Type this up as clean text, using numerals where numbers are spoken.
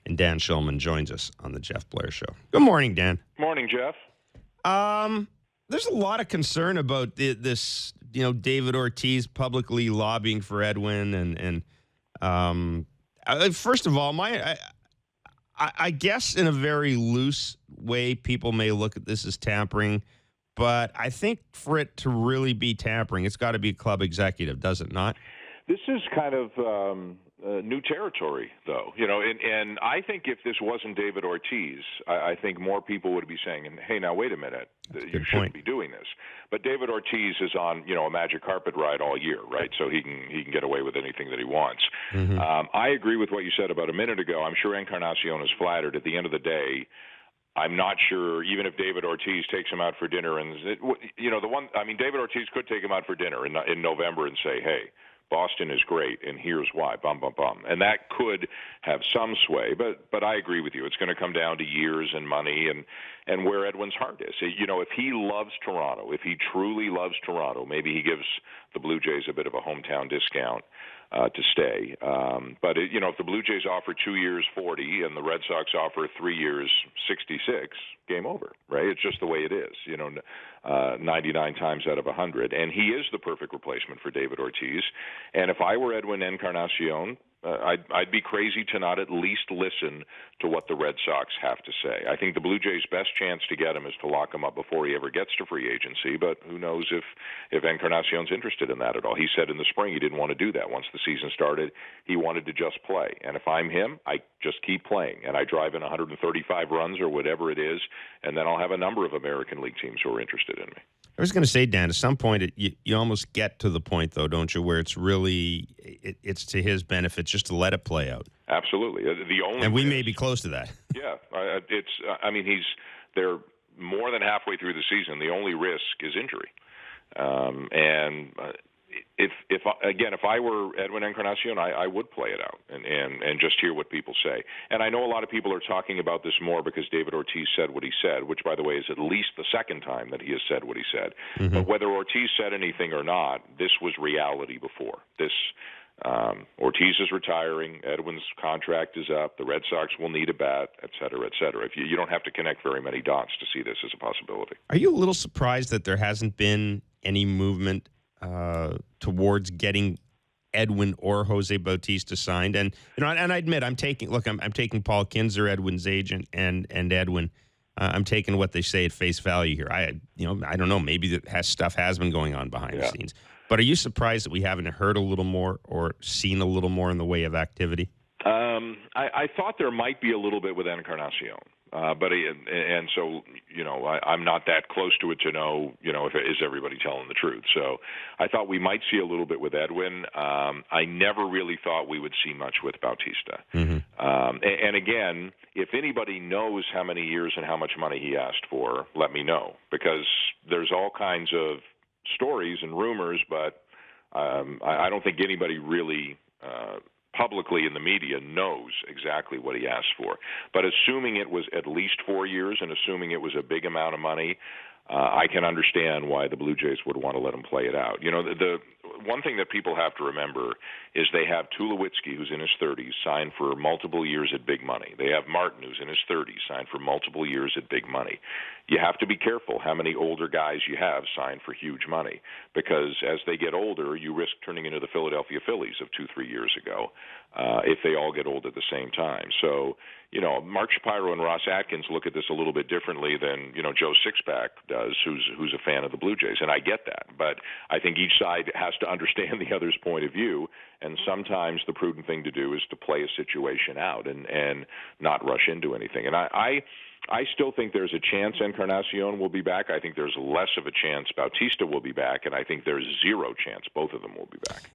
And Dan Shulman joins us on the Jeff Blair Show. Good morning, Dan. Morning, Jeff. There's a lot of concern about this, David Ortiz publicly lobbying for Edwin, first of all, I guess in a very loose way, people may look at this as tampering, but I think for it to really be tampering, it's got to be a club executive, does it not? This is kind of new territory, though. And I think if this wasn't David Ortiz, I think more people would be saying, hey, now, wait a minute, you shouldn't be doing this. But David Ortiz is on, a magic carpet ride all year, right? So he can get away with anything that he wants. Mm-hmm. I agree with what you said about a minute ago. I'm sure Encarnacion is flattered. At the end of the day, I'm not sure, even if David Ortiz takes him out for dinner, David Ortiz could take him out for dinner in November and say, hey, Boston is great, and here's why, bum, bum, bum. And that could have some sway, but I agree with you. It's going to come down to years and money and where Edwin's heart is. If he loves Toronto, if he truly loves Toronto, maybe he gives the Blue Jays a bit of a hometown discount to stay. But if the Blue Jays offer 2 years, 40, and the Red Sox offer 3 years, 66, game over, right? It's just the way it is, 99 times out of 100. And he is the perfect replacement for David Ortiz. And if I were Edwin Encarnacion, I'd be crazy to not at least listen to what the Red Sox have to say. I think the Blue Jays' best chance to get him is to lock him up before he ever gets to free agency, but who knows if Encarnacion's interested in that at all. He said in the spring he didn't want to do that. Once the season started, he wanted to just play. And if I'm him, I just keep playing, and I drive in 135 runs or whatever it is, and then I'll have a number of American League teams who are interested in me. I was going to say, Dan, at some point, you almost get to the point, though, don't you, where it's really it's to his benefit just to let it play out. Absolutely. And we may be close to that. Yeah. They're more than halfway through the season. The only risk is injury. If I were Edwin Encarnacion, I would play it out and just hear what people say. And I know a lot of people are talking about this more because David Ortiz said what he said, which, by the way, is at least the second time that he has said what he said. Mm-hmm. But whether Ortiz said anything or not, this was reality before. Ortiz is retiring. Edwin's contract is up. The Red Sox will need a bat, et cetera, et cetera. If you don't have to connect very many dots to see this as a possibility. Are you a little surprised that there hasn't been any movement towards getting Edwin or Jose Bautista signed? And and I admit I'm taking Paul Kinzer, Edwin's agent, and Edwin. I'm taking what they say at face value here. I don't know. Maybe stuff has been going on behind the scenes. But are you surprised that we haven't heard a little more or seen a little more in the way of activity? I thought there might be a little bit with Encarnacion. I'm not that close to it to know, if is everybody telling the truth. So I thought we might see a little bit with Edwin. I never really thought we would see much with Bautista. Mm-hmm. And again, if anybody knows how many years and how much money he asked for, let me know, because there's all kinds of stories and rumors, but I don't think anybody really publicly in the media knows exactly what he asked for. But assuming it was at least 4 years and assuming it was a big amount of money, I can understand why the Blue Jays would want to let him play it out. The one thing that people have to remember is they have Tulowitzki, who's in his 30s, signed for multiple years at big money. They have Martin, who's in his 30s, signed for multiple years at big money. You have to be careful how many older guys you have signed for huge money, because as they get older, you risk turning into the Philadelphia Phillies of 2-3 years ago if they all get old at the same time. So, Mark Shapiro and Ross Atkins look at this a little bit differently than, Joe Sixpack does, who's a fan of the Blue Jays, and I get that. But I think each side has to understand the other's point of view, and sometimes the prudent thing to do is to play a situation out and not rush into anything. And I still think there's a chance Encarnacion will be back. I think there's less of a chance Bautista will be back, and I think there's zero chance both of them will be back.